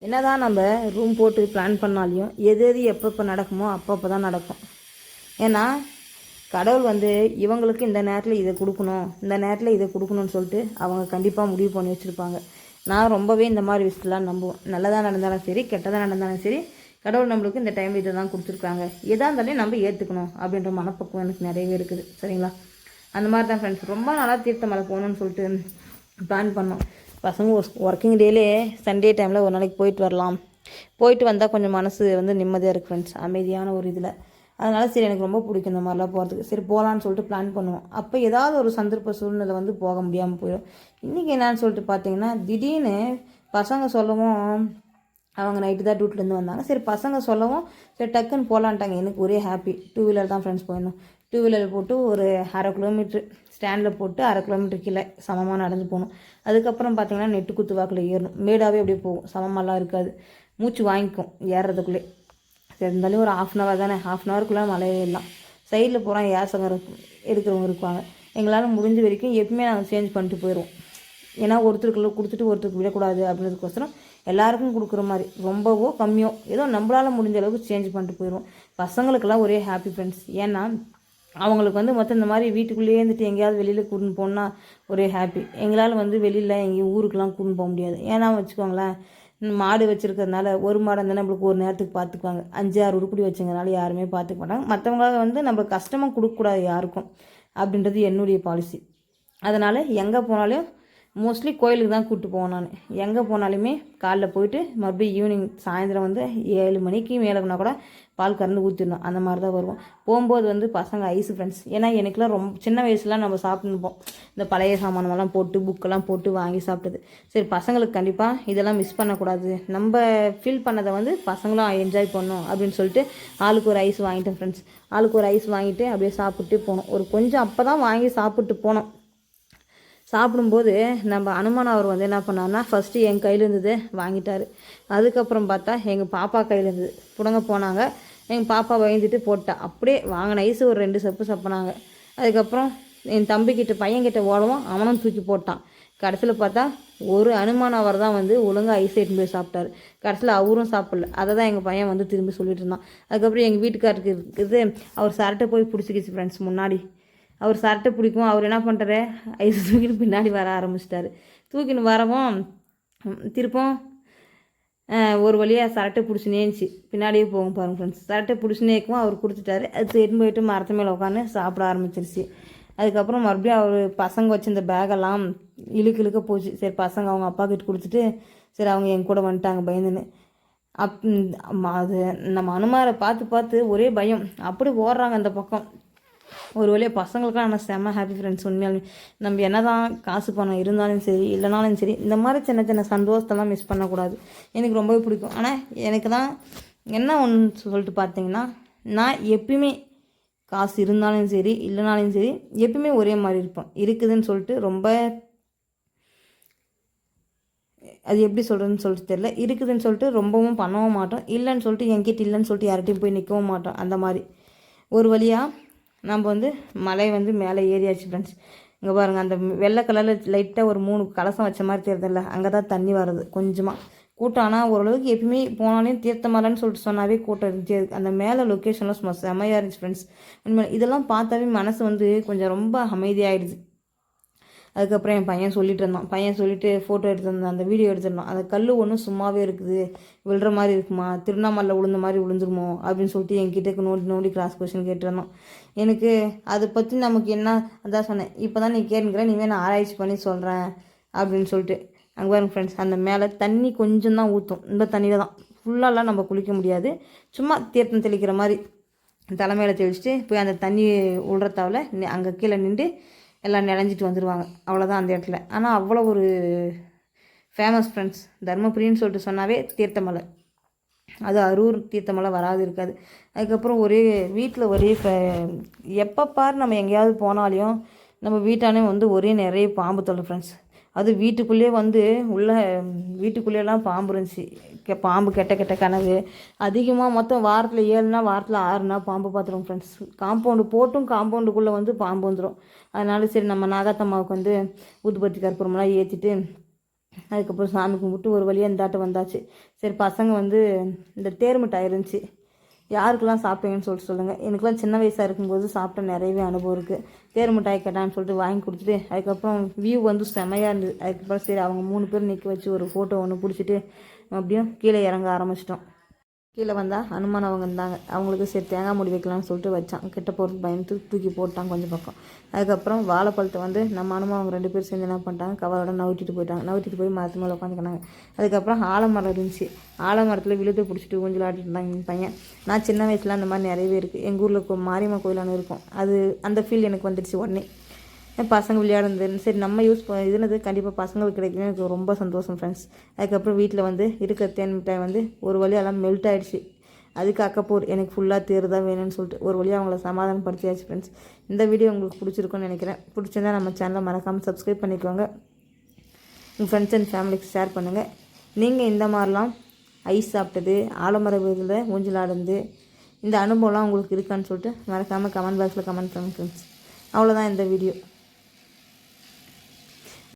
என்னதான் நம்ம ரூம் போட்டு பிளான் பண்ணாலையும் எது எது எப்பப்போ நடக்குமோ அப்பப்போ தான் நடக்கும். ஏன்னா கடவுள் வந்து இவங்களுக்கு இந்த நேரத்தில் இதை கொடுக்கணும், இந்த நேரத்தில் இதை கொடுக்கணும்னு சொல்லிட்டு அவங்க கண்டிப்பாக முடிவு பண்ணி வச்சுருப்பாங்க. நான் ரொம்பவே இந்த மாதிரி விஷயத்தெலாம் நம்புவேன். நல்லதாக நடந்தாலும் சரி, கெட்டதாக நடந்தாலும் சரி, கடவுள் நம்மளுக்கு இந்த டைம் இதை தான் கொடுத்துருக்காங்க, எதாக இருந்தாலும் நம்ம ஏற்றுக்கணும் அப்படின்ற மனப்பக்குவம் எனக்கு நிறையவே இருக்குது. சரிங்களா? அந்த மாதிரி தான் ஃப்ரெண்ட்ஸ் ரொம்ப நாளாக தீர்த்தமலை போகணுன்னு சொல்லிட்டு பிளான் பண்ணோம். பசங்க ஒர்க்கிங் டேலே சண்டே டைமில் ஒரு நாளைக்கு போயிட்டு வரலாம், போயிட்டு வந்தால் கொஞ்சம் மனசு வந்து நிம்மதியாக இருக்குது ஃப்ரெண்ட்ஸ், அமைதியான ஒரு இதில். அதனால் சரி எனக்கு ரொம்ப பிடிக்கும் இந்த மாதிரிலாம் போகிறதுக்கு. சரி போகலான்னு சொல்லிட்டு பிளான் பண்ணுவோம். அப்போ ஏதாவது ஒரு சந்தர்ப்ப சூழ்நிலை வந்து போக முடியாமல் போயிடும். இன்றைக்கி என்னான்னு சொல்லிட்டு பார்த்தீங்கன்னா, திடீர்னு பசங்க சொல்லவும், அவங்க நைட்டு தான் டியூட்டிலேருந்து வந்தாங்க. சரி பசங்க சொல்லவும் சரி டக்குன்னு போகலான்ட்டாங்க. எனக்கு ஒரே ஹாப்பி. 2 வீலர் தான் ஃப்ரெண்ட்ஸ் போயிருந்தோம். 2 வீலர் போட்டு ஒரு 1/2 கிலோமீட்ரு ஸ்டாண்டில் போட்டு 1/2 கிலோமீட்டர் கீழே சமமாக நடந்து போகணும். அதுக்கப்புறம் பார்த்திங்கன்னா நெட்டு குத்து வாக்கில் ஏறணும். மேடாகவே அப்படியே போகும், சமமாலாம் இருக்காது, மூச்சு வாங்கிக்கும் ஏறுறதுக்குள்ளே. சரி இருந்தாலும் ஒரு 1/2 hour தானே, 1/2 hourக்குள்ளே மலை ஏறலாம். சைடில் போகிறான் ஏசங்க இருக்கிறவங்க இருப்பாங்க. எங்களால் முடிஞ்ச வரைக்கும் எப்பவுமே நாங்கள் சேஞ்ச் பண்ணிட்டு போயிடுவோம். ஏன்னா ஒருத்தருக்குள்ள கொடுத்துட்டு ஒருத்தருக்கு விடக்கூடாது அப்படின்றதுக்கோசரம் எல்லாருக்கும் கொடுக்குற மாதிரி ரொம்பவோ கம்மியோ ஏதோ நம்மளால் முடிஞ்ச அளவுக்கு சேஞ்ச் பண்ணிட்டு போயிடுவோம். பசங்களுக்கெல்லாம் ஒரே ஹாப்பி ஃப்ரெண்ட்ஸ். ஏன்னா அவங்களுக்கு வந்து மொத்தம் இந்த மாதிரி வீட்டுக்குள்ளேயே இருந்துட்டு எங்கேயாவது வெளியில் கூட்டின்னு போனால் ஒரே ஹாப்பி. எங்களால் வந்து வெளியில் எங்கேயும் ஊருக்கெலாம் கூட்டின்னு போக முடியாது. ஏன்னா வச்சுக்கோங்களேன், மாடு வச்சுருக்கிறதுனால ஒரு மாடு இருந்தால் நம்மளுக்கு ஒரு நேரத்துக்கு பார்த்துக்குவாங்க. 5-6 உருப்படி வச்சுங்கிறனால யாருமே பார்த்துக்க மாட்டாங்க. மற்றவங்களால வந்து நம்ம கஷ்டமாக கொடுக்கக்கூடாது யாருக்கும் அப்படின்றது என்னுடைய பாலிசி. அதனால் எங்கே போனாலும் மோஸ்ட்லி கோயிலுக்கு தான் கூப்பிட்டு போவேன் நான். எங்கே போனாலுமே காலைல போயிட்டு மறுபடியும் ஈவினிங் சாயந்தரம் வந்து 7 மணிக்கு மேலேனா கூட பால் கறந்து ஊற்றிடணும். அந்த மாதிரி தான் வருவோம். போகும்போது வந்து பசங்க ஐஸு ஃப்ரெண்ட்ஸ். ஏன்னா எனக்குலாம் ரொம்ப சின்ன வயசுலாம் நம்ம சாப்பிட்டுப்போம் இந்த பழைய சாமானமெல்லாம் போட்டு புக்கெல்லாம் போட்டு வாங்கி சாப்பிட்டது. சரி பசங்களுக்கு கண்டிப்பாக இதெல்லாம் மிஸ் பண்ணக்கூடாது, நம்ம ஃபீல் பண்ணதை வந்து பசங்களும் என்ஜாய் பண்ணணும் அப்படின்னு சொல்லிட்டு ஆளுக்கு ஒரு ஐஸ் வாங்கிட்டேன் ஃப்ரெண்ட்ஸ். ஆளுக்கு ஒரு ஐஸ் வாங்கிட்டு அப்படியே சாப்பிட்டு போனோம். ஒரு கொஞ்சம் அப்போ தான் வாங்கி சாப்பிட்டு போனோம். சாப்பிடும்போது நம்ம அனுமான் அவர் வந்து என்ன பண்ணார்னா, ஃபஸ்ட்டு என் கையில் இருந்தது வாங்கிட்டார். அதுக்கப்புறம் பார்த்தா எங்கள் பாப்பா கையில் இருந்தது பிடுங்க போனாங்க. எங்கள் பாப்பா பயந்துட்டு போட்டா. அப்படியே வாங்கின ஐஸு ஒரு 2 சப்பு சப்புனாங்க. அதுக்கப்புறம் என் தம்பிக்கிட்ட பையன்கிட்ட ஓடவும் அவனும் தூக்கி போட்டான். கடைசியில் பார்த்தா ஒரு அனுமான் அவர் தான் வந்து ஒழுங்காக ஐஸ் எடுத்துன்னு போய் சாப்பிட்டாரு. கடைசியில் அவரும் சாப்பிடல. அதை தான் எங்கள் பையன் வந்து திரும்பி சொல்லிட்டு இருந்தான். அதுக்கப்புறம் எங்கள் வீட்டுக்காருக்கு இருக்குது, அவர் சரட்டை போய் பிடிச்சிக்கிச்சு ஃப்ரெண்ட்ஸ். முன்னாடி அவர் சரட்டை பிடிக்கும், அவர் என்ன பண்ணுறாரு, ஐஸ் தூக்கிட்டு பின்னாடி வர ஆரம்பிச்சிட்டாரு. தூக்கின்னு வரவும் திருப்பம் ஒரு வழியாக சரட்டை பிடிச்சினேச்சு பின்னாடியே போகும் பாருங்கள் ஃப்ரெண்ட்ஸ். சரட்டை பிடிச்சினேக்கும் அவர் கொடுத்துட்டாரு. அது எடுத்து போயிட்டு மரத்து மேலே உட்காந்து சாப்பிட ஆரம்பிச்சிருச்சு. அதுக்கப்புறம் மறுபடியும் அவர் பசங்க வச்சு இந்த பேகெல்லாம் இழுக்க போச்சு. சரி பசங்க அவங்க அப்பா கிட்ட கொடுத்துட்டு சரி அவங்க என் கூட வந்துட்டாங்க பயந்துன்னு. அது நம்ம அனுமாரை பார்த்து பார்த்து ஒரே பயம், அப்படி ஓடுறாங்க அந்த பக்கம். ஒரு வழியாக பசங்களுக்குலாம் ஆனால் செம்ம ஹாப்பி ஃப்ரெண்ட்ஸ். உண்மையாலுமே நம்ம என்ன தான் காசு பணம் இருந்தாலும் சரி இல்லைனாலும் சரி இந்த மாதிரி சின்ன சின்ன சந்தோஷத்தெல்லாம் மிஸ் பண்ணக்கூடாது. எனக்கு ரொம்பவே பிடிக்கும். ஆனால் எனக்கு தான் என்ன ஒன்று சொல்லிட்டு பார்த்தீங்கன்னா, நான் எப்பயுமே காசு இருந்தாலும் சரி இல்லைனாலும் சரி எப்பயுமே ஒரே மாதிரி இருப்பேன். இருக்குதுன்னு சொல்லிட்டு ரொம்ப அது எப்படி சொல்கிறதுன்னு சொல்லிட்டு தெரியல. இருக்குதுன்னு சொல்லிட்டு ரொம்பவும் பண்ணவும் மாட்டோம், இல்லைன்னு சொல்லிட்டு என்கிட்ட இல்லைன்னு சொல்லிட்டு யார்கிட்டையும் போய் நிற்கவும் மாட்டோம். அந்த மாதிரி ஒரு வழியாக நம்ம வந்து மலை வந்து மேலே ஏறியாச்சு ஃப்ரெண்ட்ஸ். இங்கே பாருங்கள், அந்த வெள்ளை கலரில் லைட்டாக ஒரு 3 கலசம் வச்ச மாதிரி தெரியுதுல்ல, அங்கே தான் தண்ணி வர்றது கொஞ்சமாக. கூட்டம் ஆனால் ஓரளவுக்கு எப்பயுமே போனாலும் தீர்த்த மலைன்னு சொல்லிட்டு சொன்னாவே கூட்டம் இருந்துச்சு. அந்த மேலே லொக்கேஷன்லாம் சும்மா செம்மையாக இருந்துச்சு ஃப்ரெண்ட்ஸ். உண்மையில இதெல்லாம் பார்த்தாவே மனசு வந்து கொஞ்சம் ரொம்ப அமைதியாகிடுது. அதுக்கப்புறம் என் பையன் சொல்லிட்டு இருந்தான், பையன் சொல்லிட்டு ஃபோட்டோ எடுத்துருந்தான், அந்த வீடியோ எடுத்துருந்தான். அந்த கல் ஒன்றும் சும்மாவே இருக்குது, விழுற மாதிரி இருக்குமா, திருவண்ணாமலை விழுந்த மாதிரி விழுந்துருமோ அப்படின்னு சொல்லிட்டு என்கிட்ட நோண்டி கிராஸ் கொஸ்டின் கேட்டிருந்தான். எனக்கு அதை பற்றி நமக்கு என்ன அதான் சொன்னேன், இப்போ தான் நீ கேட்டுக்கிற, நீவே நான் ஆராய்ச்சி பண்ணி சொல்கிறேன் அப்படின்னு சொல்லிட்டு. அங்கே பாருங்க ஃப்ரெண்ட்ஸ், அந்த மேலே தண்ணி கொஞ்சம் தான் ஊற்றும். இந்த தண்ணியில் தான் ஃபுல்லாலாம் நம்ம குளிக்க முடியாது, சும்மா தீர்த்தம் தெளிக்கிற மாதிரி தலைமையில் தெளிச்சுட்டு போய் அந்த தண்ணி விழுறத்தாவில் அங்கே கீழே நின்று எல்லாம் நினைஞ்சிட்டு வந்துடுவாங்க. அவ்வளோதான் அந்த இடத்துல. ஆனால் அவ்வளோ ஒரு ஃபேமஸ் ஃப்ரெண்ட்ஸ். தர்மபுரின்னு சொல்லிட்டு சொன்னாவே தீர்த்தமலை, அது அரூர் தீர்த்தமலை வராது இருக்காது. அதுக்கப்புறம் ஒரே வீட்டில் ஒரே எப்போ பார் நம்ம எங்கேயாவது போனாலையும் நம்ம வீட்டானே வந்து ஒரே நிறைய பாம்பு தொல்லை ஃப்ரெண்ட்ஸ். அது வீட்டுக்குள்ளேயே வந்து உள்ள வீட்டுக்குள்ளேயெல்லாம் பாம்பு இருந்துச்சு. பாம்பு கெட்ட கனவு அதிகமாக. மொத்தம் வாரத்தில் 7 வாரத்தில் 6 பாம்பு பார்த்துருவோம் ஃப்ரெண்ட்ஸ். காம்பவுண்டு போட்டும் காம்பவுண்டுக்குள்ளே வந்து பாம்பு வந்துடும். அதனால சரி நம்ம நாகாத்தம்மாவுக்கு வந்து ஊதுபத்தி கற்பூரமெல்லாம் ஏற்றிட்டு அதுக்கப்புறம் சாமி கும்பிட்டு ஒரு வழியாக இந்தாட்டம் வந்தாச்சு. சரி பசங்க வந்து இந்த தேர் மிட்டாய் இருந்துச்சு, யாருக்கெல்லாம் சாப்பிட்டீங்கன்னு சொல்லிட்டு சொல்லுங்கள். எனக்குலாம் சின்ன வயசாக இருக்கும்போது சாப்பிட்ட நிறையவே அனுபவம் இருக்குது. தேர் மிட்டாய் கேட்டான்னு சொல்லிட்டு வாங்கி கொடுத்துட்டு அதுக்கப்புறம் வியூ வந்து செமையாக இருந்தது. அதுக்கப்புறம் சரி அவங்க 3 பேர் நிற்க வச்சு ஒரு ஃபோட்டோ ஒன்று பிடிச்சிட்டு அப்படியும் கீழே இறங்க ஆரம்பிச்சிட்டோம். கீழே வந்தால் அனுமான் அவங்க இருந்தாங்க. அவங்களுக்கு சரி தேங்காய் மூடி வைக்கலாம்னு சொல்லிட்டு வச்சான். கிட்ட போகிறது பயந்து தூக்கி போட்டாங்க கொஞ்சம் பக்கம். அதுக்கப்புறம் வாழைப்பழத்தை வந்து நம்ம அனுமான் அவங்க 2 பேர் சேர்ந்து என்ன பண்ணிட்டாங்க, கவரோட நவுட்டிட்டு போயிட்டாங்க. நவுட்டிட்டு போய் மரத்து மேலே உட்காந்துக்கினாங்க. அதுக்கப்புறம் ஆலமரம் இருந்துச்சு. ஆலமரத்தில் விழுத்து பிடிச்சிட்டு ஊஞ்சல் ஆடிட்டு இருந்தாங்க எங்கள் பையன். நான் சின்ன வயசில் அந்த மாதிரி நிறையவே இருக்குது. எங்கள் ஊரில் மாரியம்மா கோயிலானு இருக்கும், அது அந்த ஃபீல் எனக்கு வந்துடுச்சு உடனே. பசங்க விளையாடுறது சரி நம்ம இதுனது கண்டிப்பாக பசங்களுக்கு கிடைக்கும். எனக்கு ரொம்ப சந்தோஷம் ஃப்ரெண்ட்ஸ். அதுக்கப்புறம் வீட்டில் வந்து இருக்கிற தேன் மிட்டாய் வந்து ஒரு வழியெல்லாம் மெல்ட் ஆகிடுச்சு. அதுக்கு அக்கப்போர் எனக்கு ஃபுல்லாக தேர் தான் வேணும்னு சொல்லிட்டு ஒரு வழியாக அவங்கள சமாதானப்படுத்தியாச்சு ஃப்ரெண்ட்ஸ். இந்த வீடியோ உங்களுக்கு பிடிச்சிருக்குன்னு நினைக்கிறேன். பிடிச்சிருந்தா நம்ம சேனலை மறக்காமல் சப்ஸ்கிரைப் பண்ணிக்கோங்க. உங்கள் ஃப்ரெண்ட்ஸ் அண்ட் ஃபேமிலிக்கு ஷேர் பண்ணுங்கள். நீங்கள் இந்த மாதிரிலாம் ஐஸ் சாப்பிட்டது, ஆலமர விருதில் ஊஞ்சல் ஆடுறது, இந்த அனுபவம்லாம் உங்களுக்கு இருக்கான்னு சொல்லிட்டு மறக்காமல் கமெண்ட் பாக்ஸில் கமெண்ட் பண்ணுங்கள் ஃப்ரெண்ட்ஸ். அவ்வளோதான் இந்த வீடியோ.